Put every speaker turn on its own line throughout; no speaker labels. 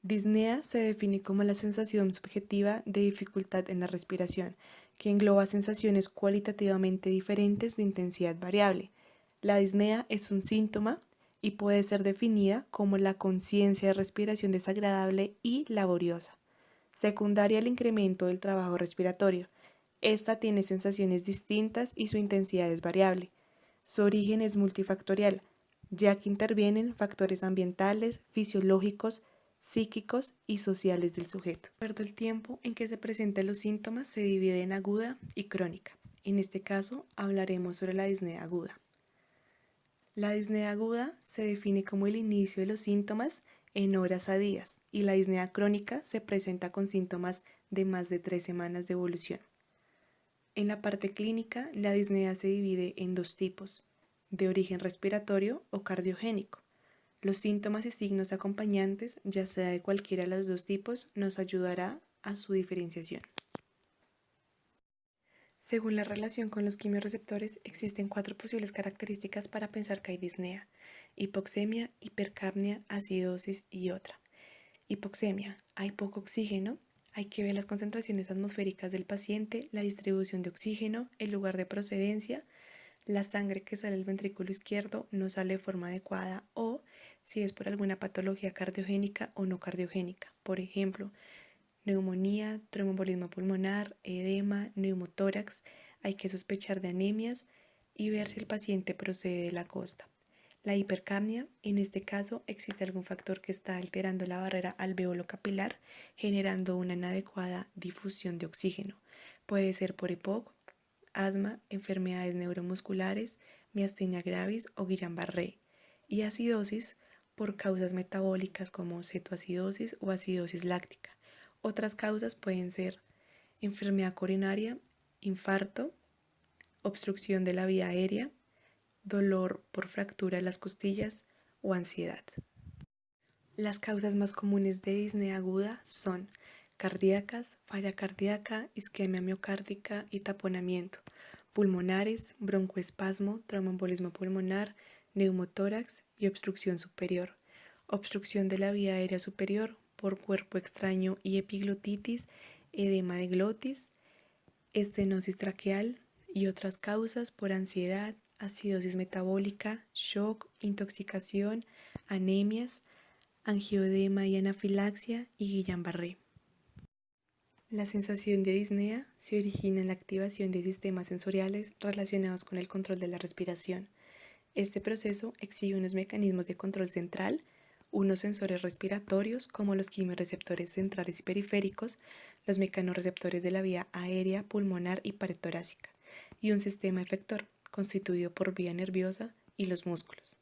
Disnea se define como la sensación subjetiva de dificultad en la respiración, que engloba sensaciones cualitativamente diferentes de intensidad variable. La disnea es un síntoma y puede ser definida como la conciencia de respiración desagradable y laboriosa. Secundaria al incremento del trabajo respiratorio. Esta tiene sensaciones distintas y su intensidad es variable. Su origen es multifactorial, ya que intervienen factores ambientales, fisiológicos, psíquicos y sociales del sujeto. De acuerdo al tiempo en que se presentan los síntomas, se divide en aguda y crónica. En este caso, hablaremos sobre la disnea aguda. La disnea aguda se define como el inicio de los síntomas en horas a días y la disnea crónica se presenta con síntomas de más de 3 semanas de evolución. En la parte clínica, la disnea se divide en dos tipos, de origen respiratorio o cardiogénico. Los síntomas y signos acompañantes, ya sea de cualquiera de los dos tipos, nos ayudará a su diferenciación. Según la relación con los quimiorreceptores, existen 4 posibles características para pensar que hay disnea: hipoxemia, hipercapnia, acidosis y otra. Hipoxemia: hay poco oxígeno. Hay que ver las concentraciones atmosféricas del paciente, la distribución de oxígeno, el lugar de procedencia, la sangre que sale del ventrículo izquierdo no sale de forma adecuada o si es por alguna patología cardiogénica o no cardiogénica. Por ejemplo, neumonía, tromboembolismo pulmonar, edema, neumotórax. Hay que sospechar de anemias y ver si el paciente procede de la costa. La hipercapnia: en este caso existe algún factor que está alterando la barrera alveolo-capilar, generando una inadecuada difusión de oxígeno. Puede ser por EPOC, asma, enfermedades neuromusculares, miastenia gravis o Guillain-Barré. Y acidosis por causas metabólicas como cetoacidosis o acidosis láctica. Otras causas pueden ser enfermedad coronaria, infarto, obstrucción de la vía aérea, dolor por fractura de las costillas o ansiedad. Las causas más comunes de disnea aguda son cardíacas, falla cardíaca, isquemia miocárdica y taponamiento, pulmonares, broncoespasmo, tromboembolismo pulmonar, neumotórax y obstrucción superior, obstrucción de la vía aérea superior por cuerpo extraño y epiglotitis, edema de glotis, estenosis traqueal y otras causas por ansiedad, acidosis metabólica, shock, intoxicación, anemias, angioedema y anafilaxia y Guillain-Barré. La sensación de disnea se origina en la activación de sistemas sensoriales relacionados con el control de la respiración. Este proceso exige unos mecanismos de control central, unos sensores respiratorios como los quimiorreceptores centrales y periféricos, los mecanorreceptores de la vía aérea, pulmonar y pared torácica, y un sistema efector constituido por vía nerviosa y los músculos.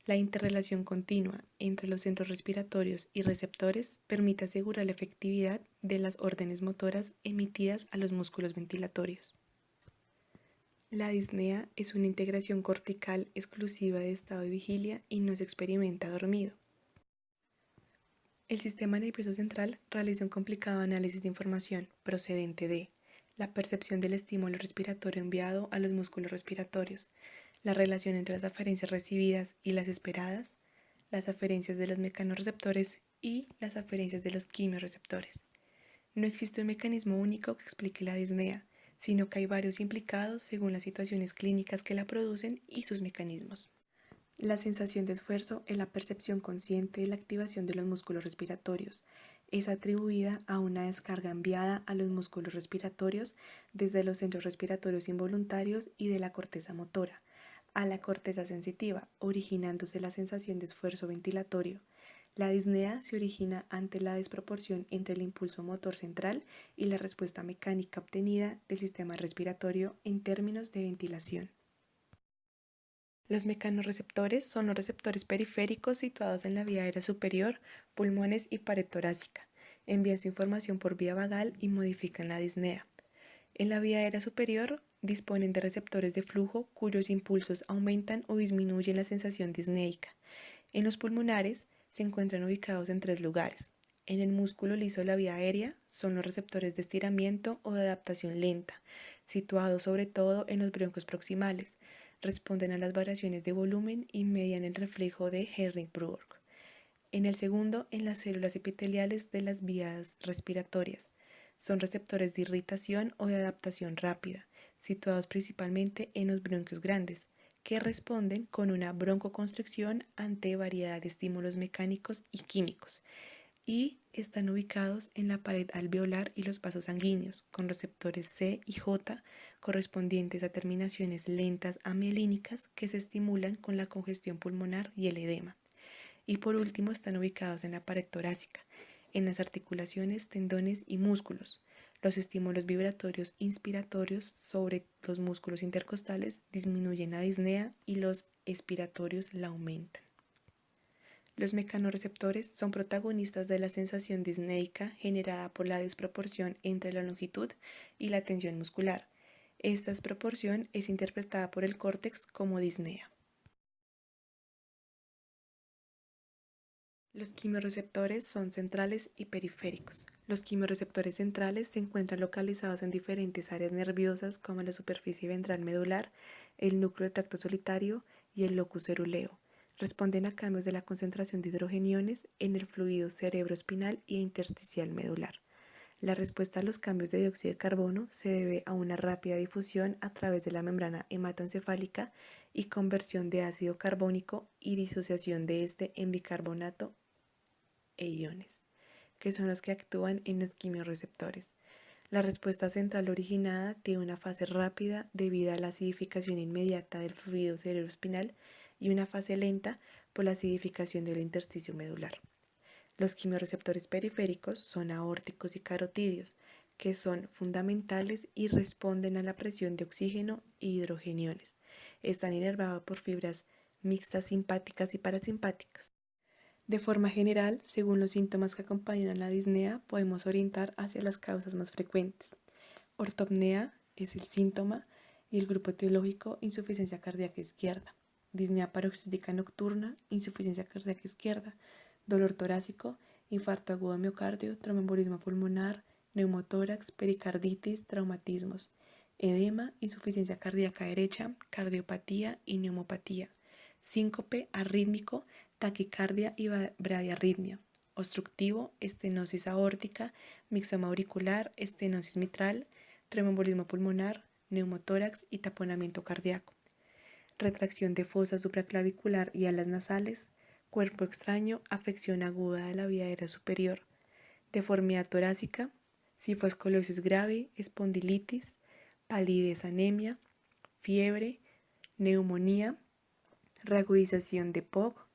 La interrelación continua entre los centros respiratorios y receptores permite asegurar la efectividad de las órdenes motoras emitidas a los músculos ventilatorios. La disnea es una integración cortical exclusiva de estado de vigilia y no se experimenta dormido. El sistema nervioso central realiza un complicado análisis de información procedente de la percepción del estímulo respiratorio enviado a los músculos respiratorios, la relación entre las aferencias recibidas y las esperadas, las aferencias de los mecanorreceptores y las aferencias de los quimiorreceptores. No existe un mecanismo único que explique la disnea, sino que hay varios implicados según las situaciones clínicas que la producen y sus mecanismos. La sensación de esfuerzo es la percepción consciente de la activación de los músculos respiratorios. Es atribuida a una descarga enviada a los músculos respiratorios desde los centros respiratorios involuntarios y de la corteza motora a la corteza sensitiva, originándose la sensación de esfuerzo ventilatorio. La disnea se origina ante la desproporción entre el impulso motor central y la respuesta mecánica obtenida del sistema respiratorio en términos de ventilación. Los mecanorreceptores son los receptores periféricos situados en la vía aérea superior, pulmones y pared torácica. Envían su información por vía vagal y modifican la disnea. En la vía aérea superior disponen de receptores de flujo cuyos impulsos aumentan o disminuyen la sensación disneica. En los pulmonares se encuentran ubicados en 3 lugares. En el músculo liso de la vía aérea son los receptores de estiramiento o de adaptación lenta, situados sobre todo en los bronquios proximales. Responden a las variaciones de volumen y median el reflejo de Herrigbourg. En el segundo, en las células epiteliales de las vías respiratorias. Son receptores de irritación o de adaptación rápida, situados principalmente en los bronquios grandes, que responden con una broncoconstricción ante variedad de estímulos mecánicos y químicos, y están ubicados en la pared alveolar y los vasos sanguíneos, con receptores C y J correspondientes a terminaciones lentas amielínicas que se estimulan con la congestión pulmonar y el edema. Y por último están ubicados en la pared torácica, en las articulaciones, tendones y músculos. Los estímulos vibratorios inspiratorios sobre los músculos intercostales disminuyen la disnea y los expiratorios la aumentan. Los mecanorreceptores son protagonistas de la sensación disneica generada por la desproporción entre la longitud y la tensión muscular. Esta desproporción es interpretada por el córtex como disnea. Los quimioreceptores son centrales y periféricos. Los quimioreceptores centrales se encuentran localizados en diferentes áreas nerviosas como la superficie ventral medular, el núcleo del tracto solitario y el locus ceruleo. Responden a cambios de la concentración de hidrogeniones en el fluido cerebroespinal e intersticial medular. La respuesta a los cambios de dióxido de carbono se debe a una rápida difusión a través de la membrana hematoencefálica y conversión de ácido carbónico y disociación de este en bicarbonato e iones, que son los que actúan en los quimioreceptores. La respuesta central originada tiene una fase rápida debido a la acidificación inmediata del fluido cerebroespinal y una fase lenta por la acidificación del intersticio medular. Los quimioreceptores periféricos son aórticos y carotídeos, que son fundamentales y responden a la presión de oxígeno y hidrogeniones. Están inervados por fibras mixtas simpáticas y parasimpáticas. De forma general, según los síntomas que acompañan a la disnea, podemos orientar hacia las causas más frecuentes. Ortopnea es el síntoma y el grupo etiológico insuficiencia cardíaca izquierda. Disnea paroxística nocturna, insuficiencia cardíaca izquierda. Dolor torácico, infarto agudo de miocardio, tromboembolismo pulmonar, neumotórax, pericarditis, traumatismos. Edema, insuficiencia cardíaca derecha, cardiopatía y neumopatía. Síncope, arrítmico, taquicardia y bradiarritmia. Obstructivo, estenosis aórtica, mixoma auricular, estenosis mitral, tromboembolismo pulmonar, neumotórax y taponamiento cardíaco. Retracción de fosa supraclavicular y alas nasales, cuerpo extraño, afección aguda de la vía aérea superior, deformidad torácica, cifoescoliosis grave, espondilitis, palidez, anemia, fiebre, neumonía, reagudización de POC,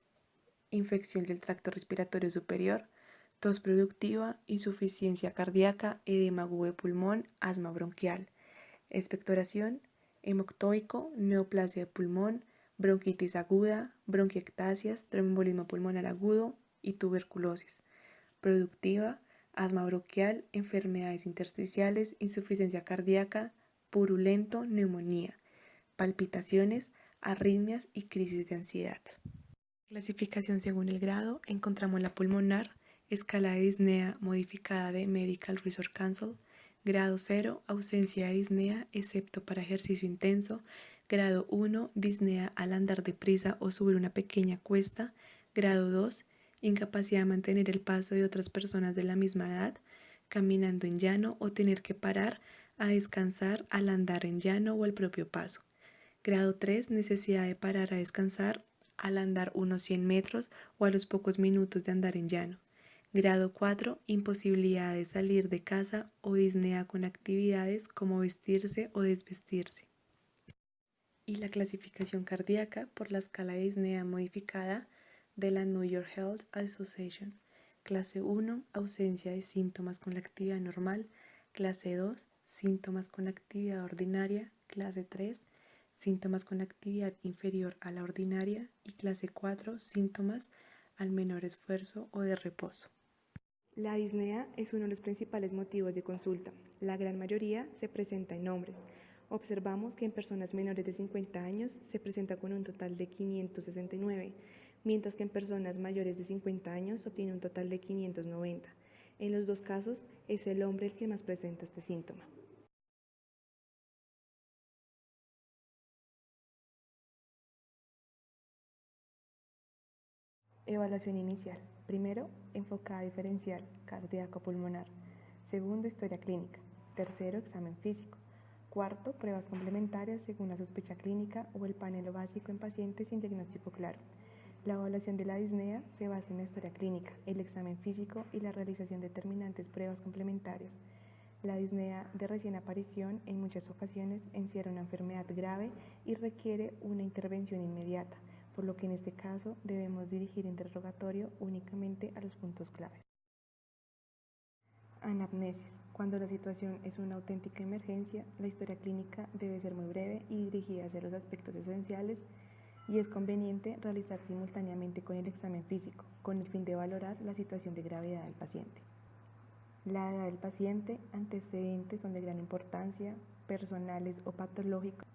infección del tracto respiratorio superior, tos productiva, insuficiencia cardíaca, edema agudo de pulmón, asma bronquial, expectoración, hemoctóico, neoplasia de pulmón, bronquitis aguda, bronquiectasias, tromboembolismo pulmonar agudo y tuberculosis, productiva, asma bronquial, enfermedades intersticiales, insuficiencia cardíaca, purulento, neumonía, palpitaciones, arritmias y crisis de ansiedad. Clasificación según el grado, encontramos la pulmonar, escala de disnea modificada de Medical Research Council, grado 0, ausencia de disnea excepto para ejercicio intenso, grado 1, disnea al andar deprisa o subir una pequeña cuesta, grado 2, incapacidad de mantener el paso de otras personas de la misma edad, caminando en llano o tener que parar a descansar al andar en llano o al propio paso. Grado 3, necesidad de parar a descansar al andar unos 100 metros o a los pocos minutos de andar en llano. Grado 4, imposibilidad de salir de casa o disnea con actividades como vestirse o desvestirse. Y la clasificación cardíaca por la escala de disnea modificada de la New York Heart Association. Clase 1, ausencia de síntomas con la actividad normal. Clase 2, síntomas con la actividad ordinaria. Clase 3, síntomas con actividad inferior a la ordinaria, y clase 4, síntomas al menor esfuerzo o de reposo. La disnea es uno de los principales motivos de consulta. La gran mayoría se presenta en hombres. Observamos que en personas menores de 50 años se presenta con un total de 569, mientras que en personas mayores de 50 años obtiene un total de 590. En los dos casos es el hombre el que más presenta este síntoma. Evaluación inicial. Primero, enfocada diferencial, cardíaco-pulmonar. Segundo, historia clínica. Tercero, examen físico. Cuarto, pruebas complementarias según la sospecha clínica o el panel básico en pacientes sin diagnóstico claro. La evaluación de la disnea se basa en la historia clínica, el examen físico y la realización de determinantes pruebas complementarias. La disnea de recién aparición en muchas ocasiones encierra una enfermedad grave y requiere una intervención inmediata, por lo que en este caso debemos dirigir interrogatorio únicamente a los puntos clave. Anamnesis. Cuando la situación es una auténtica emergencia, la historia clínica debe ser muy breve y dirigida hacia los aspectos esenciales y es conveniente realizar simultáneamente con el examen físico, con el fin de valorar la situación de gravedad del paciente. La edad del paciente, antecedentes son de gran importancia, personales o patológicos,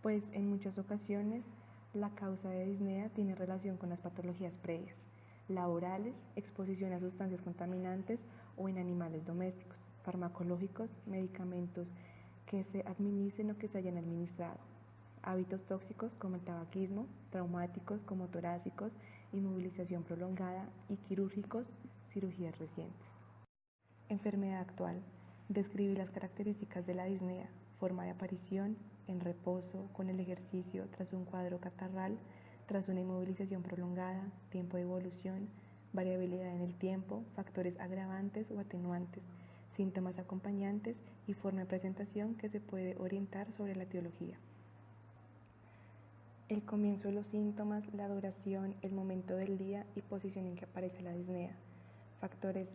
pues en muchas ocasiones la causa de disnea tiene relación con las patologías previas, laborales, exposición a sustancias contaminantes o en animales domésticos, farmacológicos, medicamentos que se administren o que se hayan administrado, hábitos tóxicos como el tabaquismo, traumáticos como torácicos, inmovilización prolongada y quirúrgicos, cirugías recientes. Enfermedad actual. Describir las características de la disnea, forma de aparición, en reposo, con el ejercicio, tras un cuadro catarral, tras una inmovilización prolongada, tiempo de evolución, variabilidad en el tiempo, factores agravantes o atenuantes, síntomas acompañantes y forma de presentación que se puede orientar sobre la etiología. El comienzo de los síntomas, la duración, el momento del día y posición en que aparece la disnea. Factores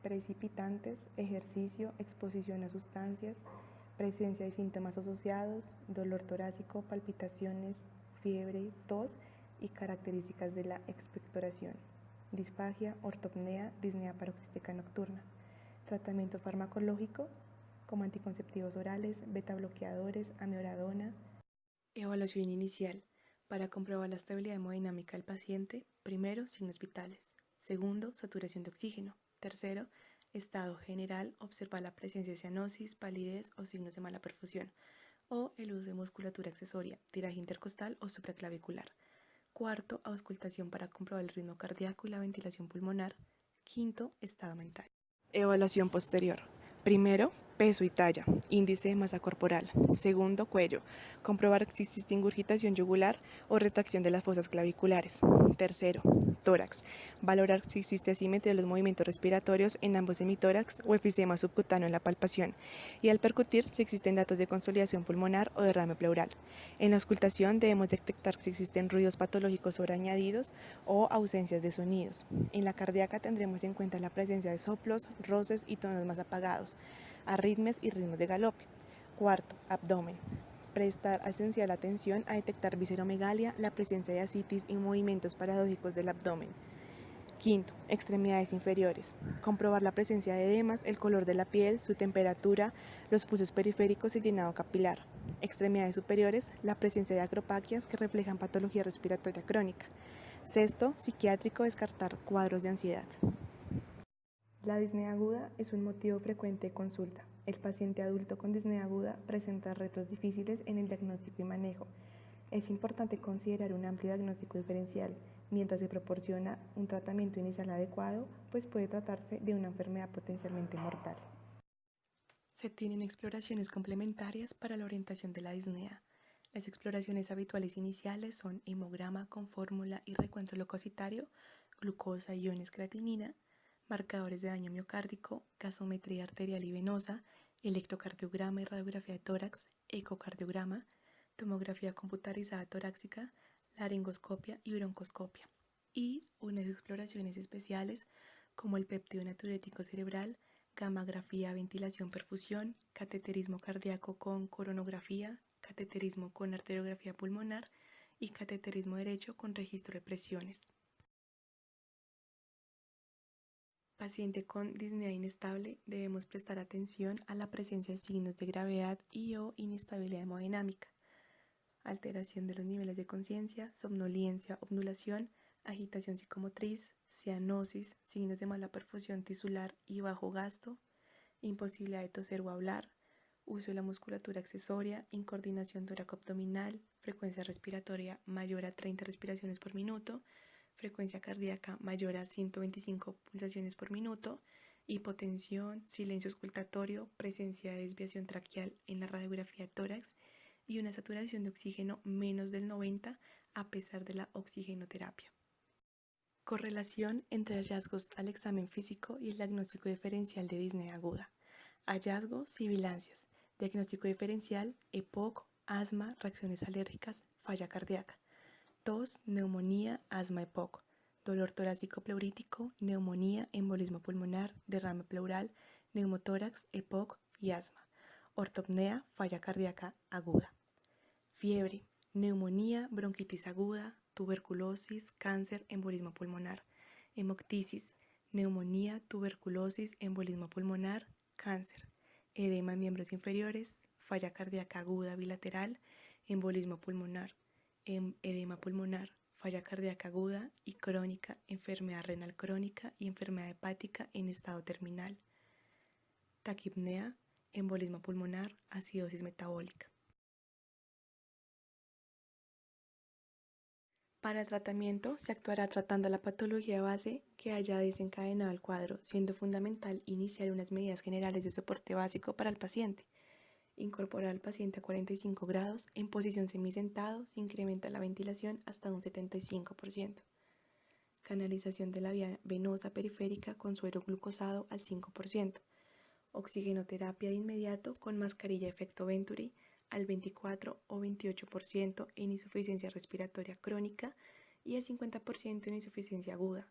precipitantes, ejercicio, exposición a sustancias, presencia de síntomas asociados, dolor torácico, palpitaciones, fiebre, tos y características de la expectoración. Disfagia, ortopnea, disnea paroxística nocturna. Tratamiento farmacológico como anticonceptivos orales, beta bloqueadores, amiodarodona. Evaluación inicial. Para comprobar la estabilidad hemodinámica del paciente, primero, signos vitales. Segundo, saturación de oxígeno. Tercero, estado general, observar la presencia de cianosis, palidez o signos de mala perfusión, o el uso de musculatura accesoria, tiraje intercostal o supraclavicular. Cuarto, auscultación para comprobar el ritmo cardíaco y la ventilación pulmonar. Quinto, estado mental. Evaluación posterior. Primero, peso y talla, índice de masa corporal. Segundo, cuello, comprobar si existe ingurgitación yugular o retracción de las fosas claviculares. Tercero, tórax, valorar si existe asimetría de los movimientos respiratorios en ambos hemitórax o efisema subcutáneo en la palpación, y al percutir si existen datos de consolidación pulmonar o derrame pleural. En la auscultación debemos detectar si existen ruidos patológicos sobreañadidos o ausencias de sonidos. En la cardíaca tendremos en cuenta la presencia de soplos, roces y tonos más apagados, arritmias y ritmos de galope. Cuarto, abdomen. Prestar esencial atención a detectar visceromegalia, la presencia de ascitis y movimientos paradójicos del abdomen. Quinto, extremidades inferiores. Comprobar la presencia de edemas, el color de la piel, su temperatura, los pulsos periféricos y llenado capilar. Extremidades superiores, la presencia de acropaquias que reflejan patología respiratoria crónica. Sexto, psiquiátrico, descartar cuadros de ansiedad. La disnea aguda es un motivo frecuente de consulta. El paciente adulto con disnea aguda presenta retos difíciles en el diagnóstico y manejo. Es importante considerar un amplio diagnóstico diferencial, mientras se proporciona un tratamiento inicial adecuado, pues puede tratarse de una enfermedad potencialmente mortal. Se tienen exploraciones complementarias para la orientación de la disnea. Las exploraciones habituales iniciales son hemograma con fórmula y recuento leucocitario, glucosa, iones, creatinina, marcadores de daño miocárdico, gasometría arterial y venosa, electrocardiograma y radiografía de tórax, ecocardiograma, tomografía computarizada torácica, laringoscopia y broncoscopia, y unas exploraciones especiales como el péptido natriurético cerebral, gammagrafía, ventilación, perfusión, cateterismo cardíaco con coronografía, cateterismo con arteriografía pulmonar y cateterismo derecho con registro de presiones. Paciente con disnea inestable, debemos prestar atención a la presencia de signos de gravedad y o inestabilidad hemodinámica, alteración de los niveles de conciencia, somnolencia, obnulación, agitación psicomotriz, cianosis, signos de mala perfusión tisular y bajo gasto, imposibilidad de toser o hablar, uso de la musculatura accesoria, incoordinación tóraco-abdominal, frecuencia respiratoria mayor a 30 respiraciones por minuto, frecuencia cardíaca mayor a 125 pulsaciones por minuto, hipotensión, silencio auscultatorio, presencia de desviación traqueal en la radiografía de tórax y una saturación de oxígeno menos del 90 a pesar de la oxigenoterapia. Correlación entre hallazgos al examen físico y el diagnóstico diferencial de disnea aguda. Hallazgo, sibilancias. Diagnóstico diferencial, EPOC, asma, reacciones alérgicas, falla cardíaca. Tos, neumonía, asma EPOC. Dolor torácico pleurítico, neumonía, embolismo pulmonar, derrame pleural, neumotórax, EPOC y asma. Ortopnea, falla cardíaca aguda. Fiebre, neumonía, bronquitis aguda, tuberculosis, cáncer, embolismo pulmonar. Hemoctisis, neumonía, tuberculosis, embolismo pulmonar, cáncer. Edema en miembros inferiores, falla cardíaca aguda bilateral, embolismo pulmonar, edema pulmonar, falla cardíaca aguda y crónica, enfermedad renal crónica y enfermedad hepática en estado terminal. Taquipnea, embolismo pulmonar, acidosis metabólica. Para el tratamiento se actuará tratando la patología base que haya desencadenado el cuadro, siendo fundamental iniciar unas medidas generales de soporte básico para el paciente. Incorporar al paciente a 45 grados en posición semisentado se incrementa la ventilación hasta un 75%. Canalización de la vía venosa periférica con suero glucosado al 5%. Oxigenoterapia de inmediato con mascarilla efecto Venturi al 24 o 28% en insuficiencia respiratoria crónica y al 50% en insuficiencia aguda.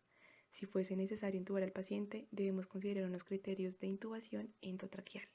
Si fuese necesario intubar al paciente, debemos considerar unos criterios de intubación endotraqueal.